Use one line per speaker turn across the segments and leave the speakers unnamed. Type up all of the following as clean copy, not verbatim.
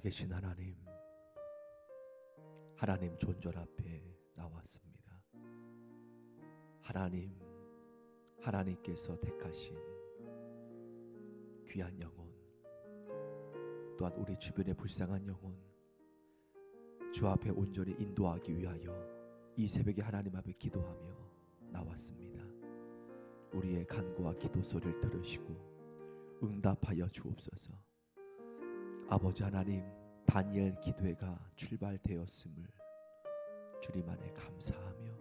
계신 하나님, 하나님 존전 앞에 나왔습니다. 하나님, 하나님께서 택하신 귀한 영혼, 또한 우리 주변의 불쌍한 영혼, 주 앞에 온전히 인도하기 위하여 이 새벽에 하나님 앞에 기도하며 나왔습니다. 우리의 간구와 기도 소리를 들으시고 응답하여 주옵소서. 아버지 하나님, 다니엘 기도회가 출발되었음을 주님 안에 감사하며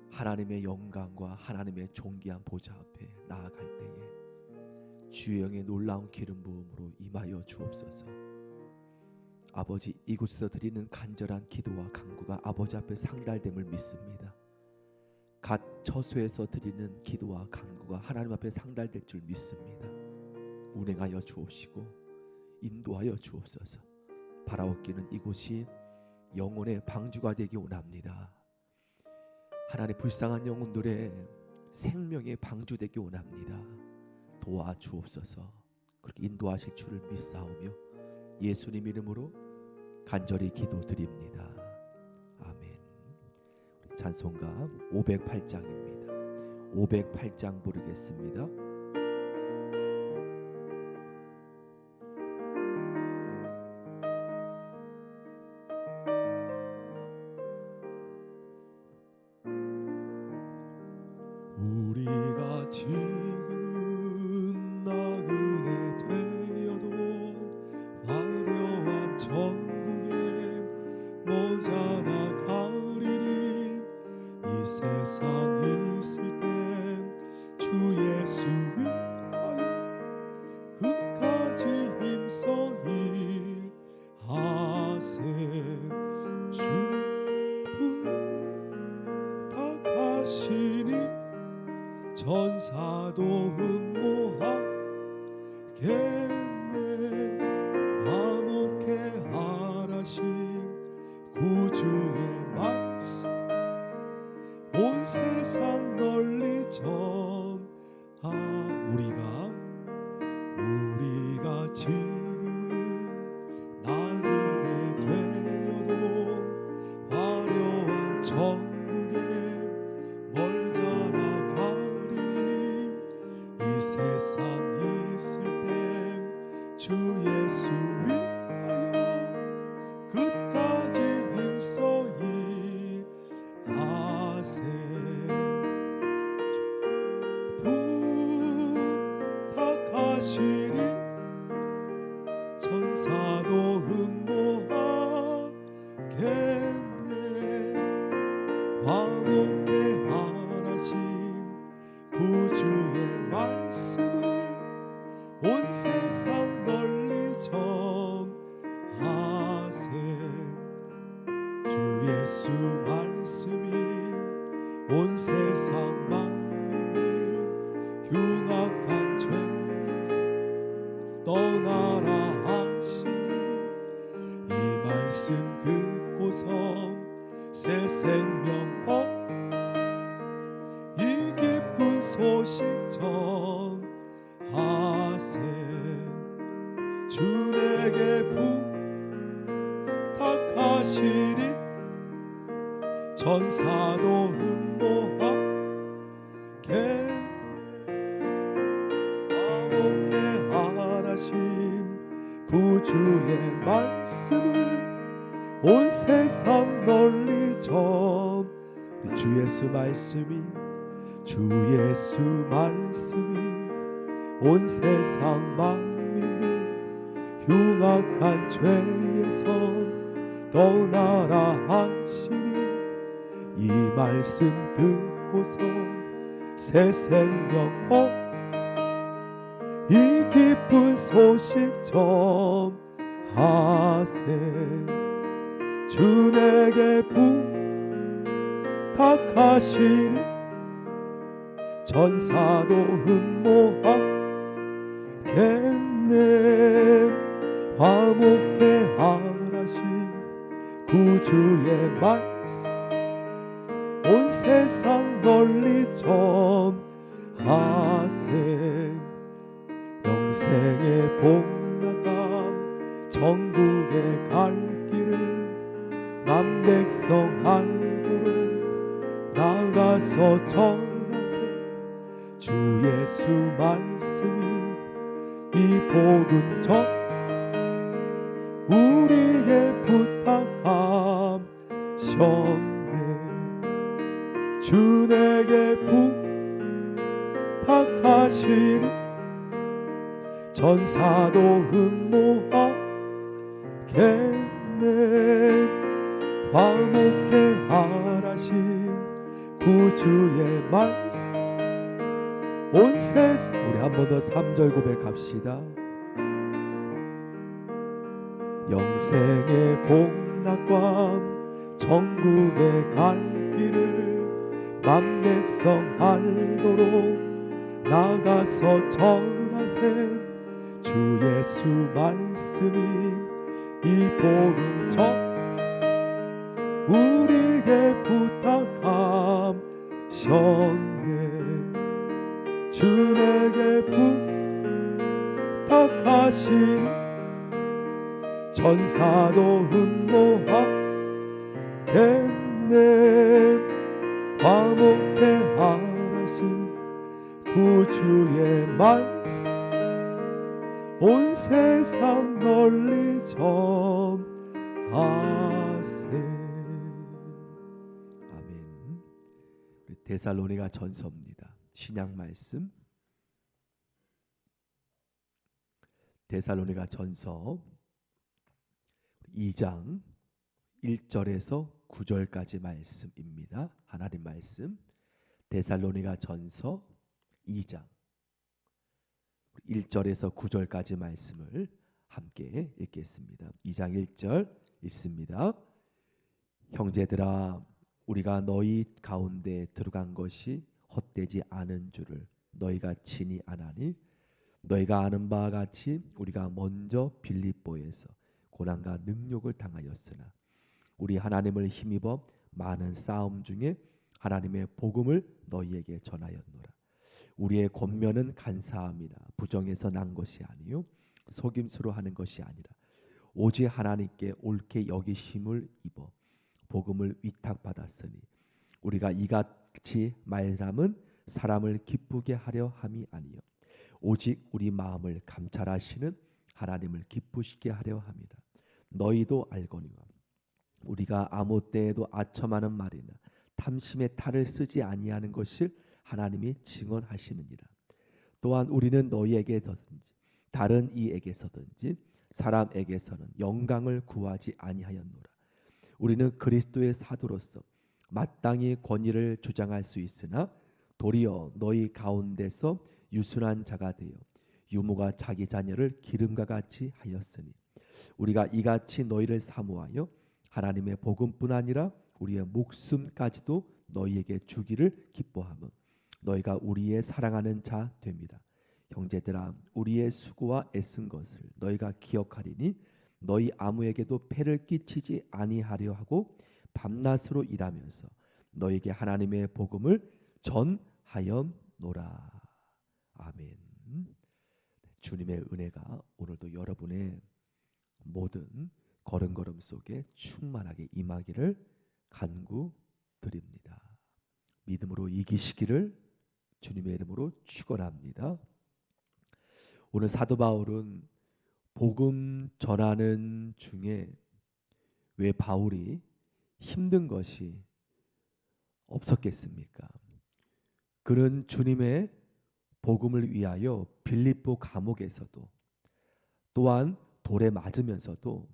하나님의 영광과 하나님의 존귀한 보좌 앞에 나아갈 때에 주의 영의 놀라운 기름 부음으로 임하여 주옵소서. 아버지, 이곳에서 드리는 간절한 기도와 간구가 아버지 앞에 상달됨을 믿습니다. 각 처소에서 드리는 기도와 간구가 하나님 앞에 상달될 줄 믿습니다. 운행하여 주옵시고 인도하여 주옵소서. 바라옵기는 이곳이 영혼의 방주가 되기 원합니다. 하나님, 불쌍한 영혼들의 생명의 방주 되기 원합니다. 도와주옵소서. 그렇게 인도하실 줄을 믿사오며 예수님 이름으로 간절히 기도드립니다. 아멘. 찬송가 508장입니다. 508장 부르겠습니다.
우리가 지금은 나그네 되어도 화려한 천국에 모자라 가리니 이 세상 있을 때 주 예수 위하여 끝까지 힘써 일하세. 주 부탁하시니 천사도 흠모하겠네. 화목해 하라신 구주의 말씀 온 세상 널리 전하. 우리가 지금은 나그네 되어도 화려한 천국에 멀잖아 가리니 이 세상 있을 때 주 예수 위하여 끝까지 힘써 일하세. 부탁하시니 천사도 흠모하겠네. 화목해 하라신 구주의 말씀을 온 세상 널리 전하세. 주 예수 말씀이 온 세상 만민을 흉악한 죄에서 떠나라 하시니 이 말씀 듣고서 새 생명 이 기쁜 소식 전하세. 주 내게 부탁하시니 천사도 흠모하겠네. 화목해 하라신 구주의 말씀을 온 세상 널리 전. 주 예수 말씀이 온 세상 만민을 흉악한 죄에서 떠나라 하시니 이 말씀 듣고서 새 생명 이 기쁜 소식 전하세. 주 내게 부탁하시니 천사도 흠모하겠네. 화목해 하라신 구주의 말씀 온 세상 널리 전하세. 영생의 복락감 천국에 갈 길을 만 백성 알도록 나가서 전하세. 주 예수 말씀이 이 복음 전 우리에게 부탁하셨네. 주 내게 부탁하시니 전사도 흠모하겠네. 화목해 하라신 구주의 말씀 온 세상. 우리 한 번 더 3절 고백합시다. 영생의 복락과 천국에 갈 길을 만 백성 알도록 나가서 전하세. 주 예수 말씀이 이 복음 전 우리에게 부탁하셨네. 주 내게 부탁하시니 전사도 흠모하겠네. 화목해 하라신 구주의 말씀 온 세상 널리 전하세.
아멘. 데살로니가 전서입니다. 신약 말씀 데살로니가 전서 2장 1절에서 9절까지 말씀입니다. 하나님 말씀 데살로니가 전서 2장 1절에서 9절까지 말씀을 함께 읽겠습니다. 2장 1절 읽습니다. 형제들아, 우리가 너희 가운데 들어간 것이 헛되지 않은 줄을 너희가 친히 아나니, 너희가 아는 바와 같이 우리가 먼저 빌립보에서 고난과 능욕을 당하였으나 우리 하나님을 힘입어 많은 싸움 중에 하나님의 복음을 너희에게 전하였노라. 우리의 권면은 간사함이나 부정에서 난 것이 아니요 속임수로 하는 것이 아니라 오직 하나님께 옳게 여기심을 입어 복음을 위탁받았으니 우리가 이같이 말함은 사람을 기쁘게 하려 함이 아니요 오직 우리 마음을 감찰하시는 하나님을 기쁘시게 하려 함이라. 너희도 알거니와 우리가 아무 때에도 아첨하는 말이나 탐심의 탈을 쓰지 아니하는 것을 하나님이 증언하시느니라. 또한 우리는 너희에게서든지 다른 이에게서든지 사람에게서는 영광을 구하지 아니하였노라. 우리는 그리스도의 사도로서 마땅히 권위를 주장할 수 있으나 도리어 너희 가운데서 유순한 자가 되어 유모가 자기 자녀를 기름과 같이 하였으니 우리가 이같이 너희를 사모하여 하나님의 복음뿐 아니라 우리의 목숨까지도 너희에게 주기를 기뻐하며 너희가 우리의 사랑하는 자 됨이라. 형제들아, 우리의 수고와 애쓴 것을 너희가 기억하리니 너희 아무에게도 폐를 끼치지 아니하려 하고 밤낮으로 일하면서 너희에게 하나님의 복음을 전하였노라. 아멘. 주님의 은혜가 오늘도 여러분의 모든 걸음걸음 속에 충만하게 임하기를 간구드립니다. 믿음으로 이기시기를 주님의 이름으로 축원합니다. 오늘 사도 바울은 복음 전하는 중에 왜 바울이 힘든 것이 없었겠습니까? 그는 주님의 복음을 위하여 빌립보 감옥에서도 또한 돌에 맞으면서도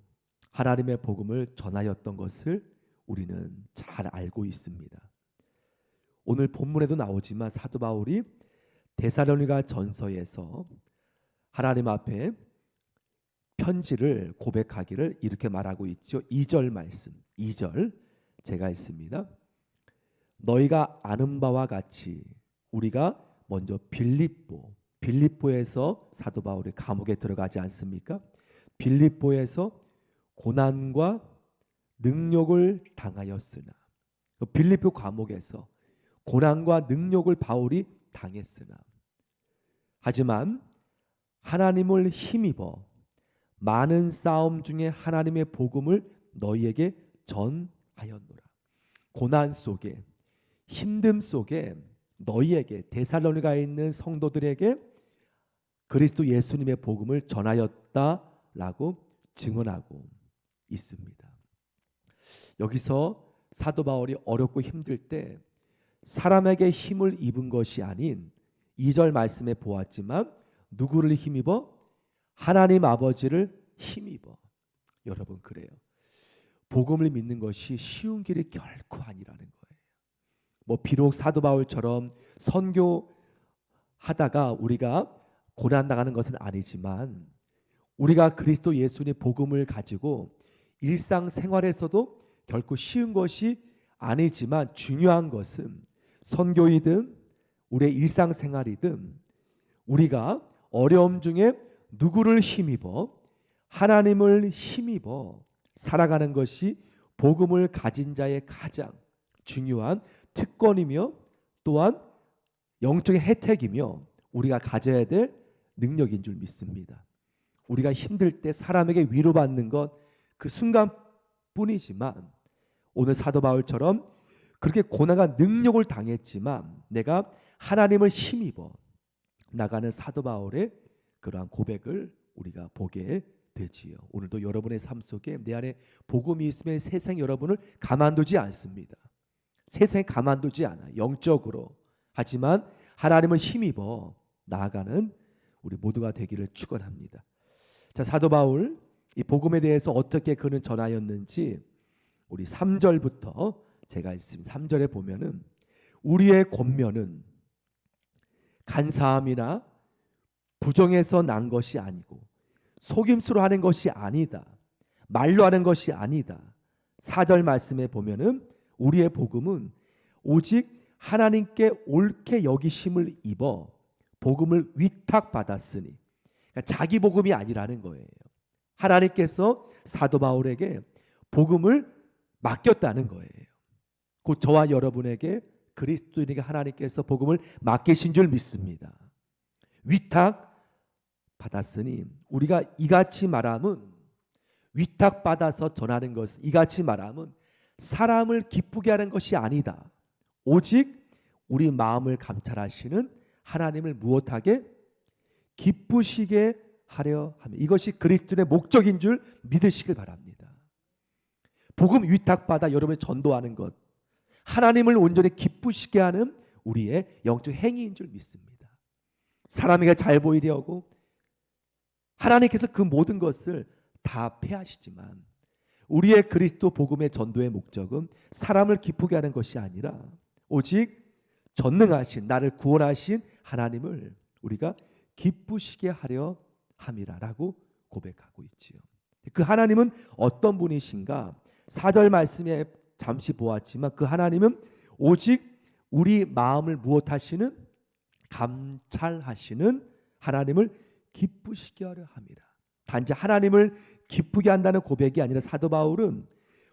하나님의 복음을 전하였던 것을 우리는 잘 알고 있습니다. 오늘 본문에도 나오지만 사도 바울이 데살로니가 전서에서 하나님 앞에 편지를 고백하기를 이렇게 말하고 있죠. 2절 말씀 2절 제가 읽습니다. 너희가 아는 바와 같이 우리가 먼저 빌립보에서 사도 바울이 감옥에 들어가지 않습니까? 빌립보에서 고난과 능욕을 당하였으나 빌립보 감옥에서 고난과 능욕을 바울이 당했으나 하지만 하나님을 힘입어 많은 싸움 중에 하나님의 복음을 너희에게 전하였노라. 고난 속에, 힘듦 속에 너희에게, 데살로니가에 있는 성도들에게 그리스도 예수님의 복음을 전하였다라고 증언하고 있습니다. 여기서 사도 바울이 어렵고 힘들 때 사람에게 힘을 입은 것이 아닌 2절 말씀에 보았지만 누구를 힘입어? 하나님 아버지를 힘입어. 여러분, 그래요. 복음을 믿는 것이 쉬운 길이 결코 아니라는 거예요. 비록 사도 바울처럼 선교하다가 우리가 고난당하는 것은 아니지만 우리가 그리스도 예수님의 복음을 가지고 일상생활에서도 결코 쉬운 것이 아니지만 중요한 것은 선교이든 우리의 일상생활이든 우리가 어려움 중에 누구를 힘입어? 하나님을 힘입어 살아가는 것이 복음을 가진 자의 가장 중요한 특권이며 또한 영적인 혜택이며 우리가 가져야 될 능력인 줄 믿습니다. 우리가 힘들 때 사람에게 위로받는 것 그 순간뿐이지만 오늘 사도 바울처럼 그렇게 고난과 능력을 당했지만 내가 하나님을 힘입어 나가는 사도 바울의 그러한 고백을 우리가 보게 되지요. 오늘도 여러분의 삶 속에 내 안에 복음이 있으면 세상 여러분을 가만두지 않습니다. 세상에 가만두지 않아 영적으로. 하지만 하나님을 힘입어 나아가는 우리 모두가 되기를 축원합니다. 자, 사도 바울 이 복음에 대해서 어떻게 그는 전하였는지 우리 3절부터 제가 있습니다. 3절에 보면은 우리의 권면은 간사함이나 부정에서 난 것이 아니고 속임수로 하는 것이 아니다. 말로 하는 것이 아니다. 4절 말씀에 보면은 우리의 복음은 오직 하나님께 옳게 여기심을 입어 복음을 위탁받았으니, 그러니까 자기 복음이 아니라는 거예요. 하나님께서 사도 바울에게 복음을 맡겼다는 거예요. 곧 저와 여러분에게 그리스도인에게 하나님께서 복음을 맡기신 줄 믿습니다. 위탁 받았으니 우리가 이같이 말함은 위탁받아서 전하는 것은 이같이 말함은 사람을 기쁘게 하는 것이 아니다. 오직 우리 마음을 감찰하시는 하나님을 무엇하게? 기쁘시게 하려 하며 이것이 그리스도의 목적인 줄 믿으시길 바랍니다. 복음 위탁받아 여러분이 전도하는 것 하나님을 온전히 기쁘시게 하는 우리의 영적 행위인 줄 믿습니다. 사람에게 잘 보이려고 하나님께서 그 모든 것을 다 폐하시지만 우리의 그리스도 복음의 전도의 목적은 사람을 기쁘게 하는 것이 아니라 오직 전능하신 나를 구원하신 하나님을 우리가 기쁘시게 하려 함이라라고 고백하고 있지요. 그 하나님은 어떤 분이신가? 4절 말씀에 잠시 보았지만 그 하나님은 오직 우리 마음을 무엇하시는? 감찰하시는 하나님을 기쁘시게 하려 함이라. 단지 하나님을 기쁘게 한다는 고백이 아니라 사도 바울은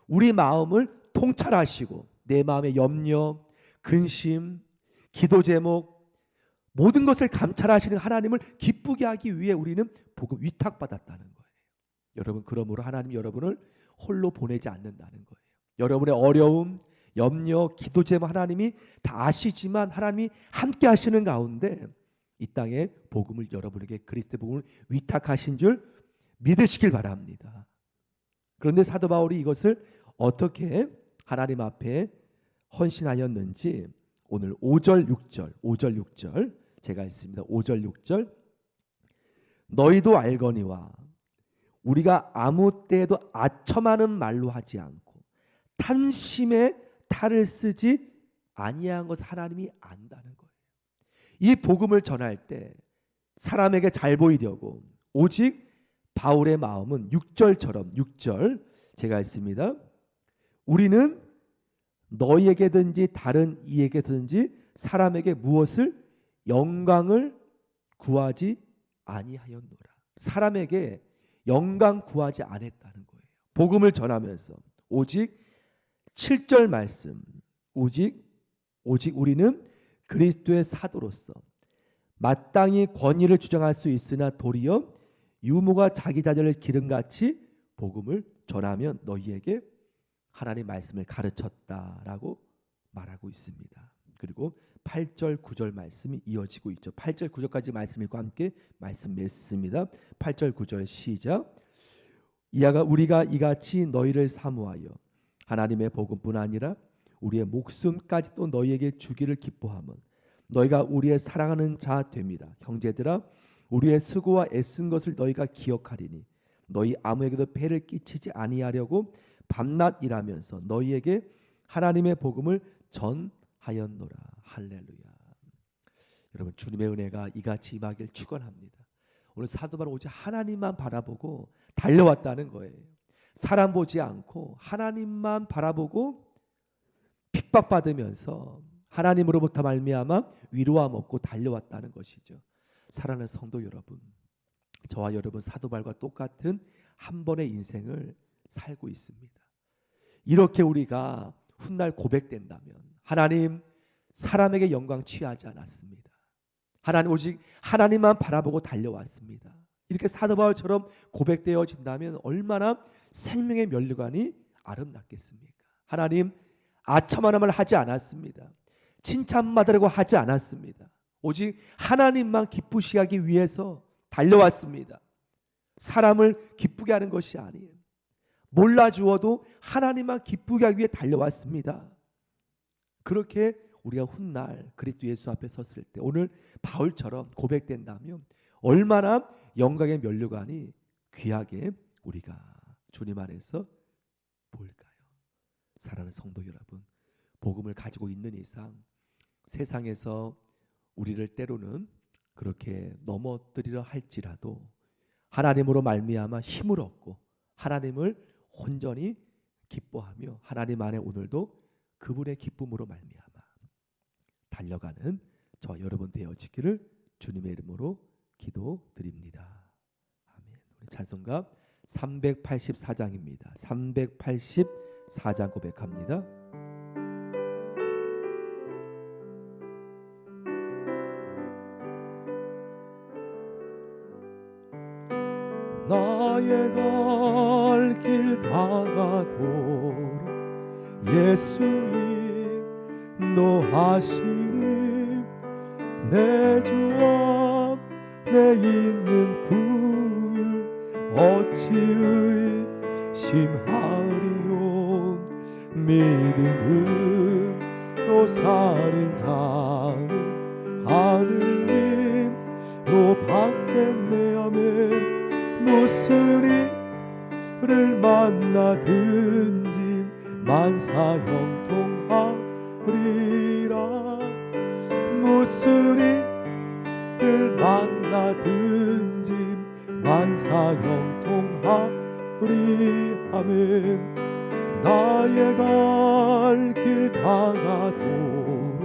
우리 마음을 통찰하시고 내 마음의 염려, 근심, 기도 제목 모든 것을 감찰하시는 하나님을 기쁘게 하기 위해 우리는 복음 위탁받았다는 거예요. 여러분, 그러므로 하나님 여러분을 홀로 보내지 않는다는 거예요. 여러분의 어려움, 염려, 기도 제목 하나님이 다 아시지만 하나님이 함께 하시는 가운데 이 땅에 복음을 여러분에게 그리스도의 복음을 위탁하신 줄 믿으시길 바랍니다. 그런데 사도 바울이 이것을 어떻게 하나님 앞에 헌신하였는지 오늘 5절 6절 제가 있습니다. 5절 6절 너희도 알거니와 우리가 아무 때에도 아첨하는 말로 하지 않고 탐심의 탈을 쓰지 아니한 것을 하나님이 안다는 거예요. 이 복음을 전할 때 사람에게 잘 보이려고 오직 바울의 마음은 6절처럼 6절 제가 있습니다. 우리는 너희에게든지 다른 이에게든지 사람에게 무엇을 영광을 구하지 아니하였노라. 사람에게 영광 구하지 않았다는 거예요. 복음을 전하면서 오직 7절 말씀 오직 우리는 그리스도의 사도로서 마땅히 권위를 주장할 수 있으나 도리어 유모가 자기 자녀를 기름같이 복음을 전하면 너희에게 하나님 말씀을 가르쳤다라고 말하고 있습니다. 그리고 8절 9절 말씀이 이어지고 있죠. 8절 9절까지 말씀 읽고 함께 말씀 맺습니다. 8절 9절 시작. 이아가 우리가 이같이 너희를 사모하여 하나님의 복음뿐 아니라 우리의 목숨까지도 너희에게 주기를 기뻐하면 너희가 우리의 사랑하는 자 됨이라. 형제들아 우리의 수고와 애쓴 것을 너희가 기억하리니 너희 아무에게도 폐를 끼치지 아니하려고 밤낮 일하면서 너희에게 하나님의 복음을 전하였노라. 할렐루야. 여러분 주님의 은혜가 이같이 임하길 축원합니다. 오늘 사도 바울 오직 하나님만 바라보고 달려왔다는 거예요. 사람 보지 않고 하나님만 바라보고 핍박받으면서 하나님으로부터 말미암아 위로함 얻고 달려왔다는 것이죠. 사랑하는 성도 여러분, 저와 여러분 사도 바울과 똑같은 한 번의 인생을 살고 있습니다. 이렇게 우리가 훗날 고백된다면 하나님 사람에게 영광 취하지 않았습니다. 하나님 오직 하나님만 바라보고 달려왔습니다. 이렇게 사도 바울처럼 고백되어진다면 얼마나 생명의 면류관이 아름답겠습니까? 하나님 아첨하남을 하지 않았습니다. 칭찬받으려고 하지 않았습니다. 오직 하나님만 기쁘시게 하기 위해서 달려왔습니다. 사람을 기쁘게 하는 것이 아니에요. 몰라주어도 하나님만 기쁘게 하기 위해 달려왔습니다. 그렇게 우리가 훗날 그리스도 예수 앞에 섰을 때 오늘 바울처럼 고백된다면 얼마나 영광의 면류관이 귀하게 우리가 주님 안에서 보일까요? 사랑하는 성도 여러분, 복음을 가지고 있는 이상 세상에서 우리를 때로는 그렇게 넘어뜨리려 할지라도 하나님으로 말미암아 힘을 얻고 하나님을 온전히 기뻐하며 하나님 안에 오늘도 그분의 기쁨으로 말미암아 달려가는 저와 여러분 되어지기를 주님의 이름으로 기도드립니다. 아멘. 우리 찬송가 384장입니다. 384장 고백합니다.
나의 갈 길 다가도록 예수 인도하시니 내 주와 내 있는 구유 어찌 의심하리요. 믿음으로 사는 자는 하늘 위로 받겠네. 아멘. 무슨 일을 만나든지 만사 형통하리라. 무슨 일을 만나든지 만사 형통하리. 아멘. 나의 갈 길 다가도록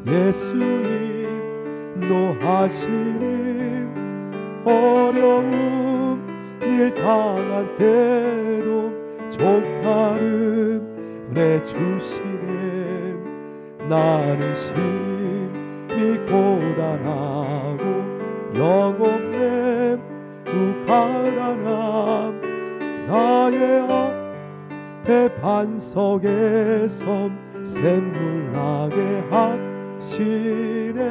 예수 인도하시니 어려운 일 당한 때도 족하는 은혜 주시네. 나는 심히 고단하고 영혼에 욱하나나 나의 앞에 반석에 섬 샘물 나게 하시네.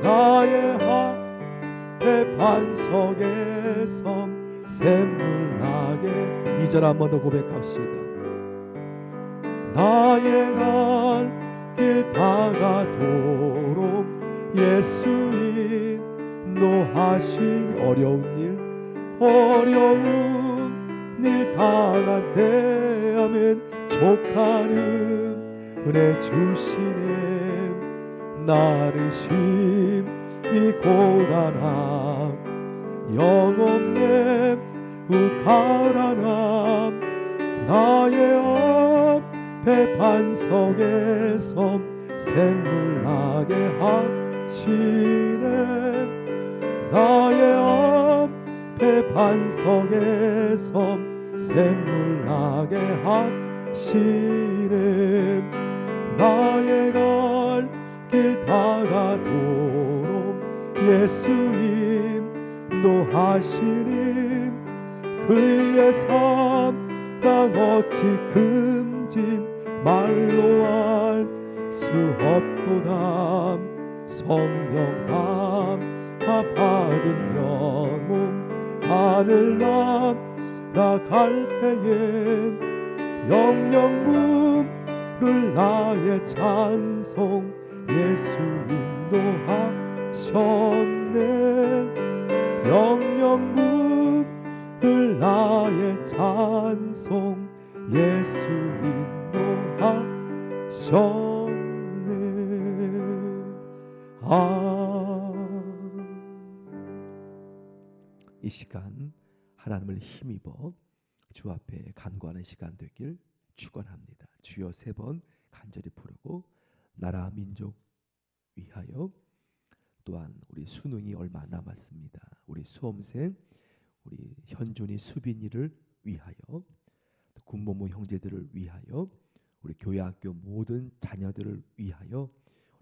나의 앞에 반석에 섬 샘물 나게. 2절 한 번 더 고백합시다. 나의 갈 길 다가도록 예수 인도하시니 어려운 일 당한데 아멘. 족하는 은혜 주시네. 나는 심히 고단함 영혼에 욱하라나 나의 앞에 반석에 섬 샘물 나게 하시네. 나의 앞에 반석에 섬 샘물 나게 하시네. 나의 갈 길 다가도록 예수 인도하시니 그의 사랑 어찌 금진 말로 할 수 없도다. 성령 감화 받은 영혼 하늘 날아갈 때에 영영 부를 나의 찬송 예수 인도하셨네. 영영 부를 나의 찬송 예수 인도하셨네.
이 시간 하나님을 힘입어 주 앞에 간구하는 시간 되길 축원합니다. 주여 3번 간절히 부르고 나라 민족 위하여, 또한 우리 수능이 얼마 안 남았습니다. 우리 수험생 우리 현준이 수빈이를 위하여, 군복무 형제들을 위하여, 우리 교회학교 모든 자녀들을 위하여,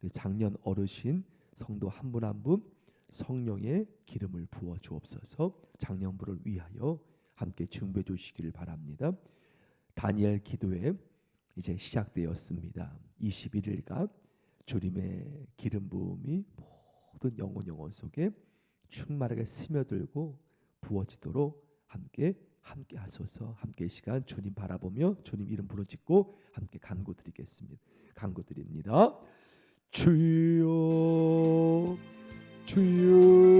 우리 장년 어르신 성도 한 분 한 분 성령의 기름을 부어 주옵소서. 장년부를 위하여 함께 준비해 주시기를 바랍니다. 다니엘 기도회 이제 시작되었습니다. 21일간 주님의 기름 부음이 모든 영혼 속에 충만하게 스며들고 부어지도록 함께 하소서. 함께 시간 주님 바라보며 주님 이름 부르짖고 함께 간구드리겠습니다. 간구드립니다. 주여 주여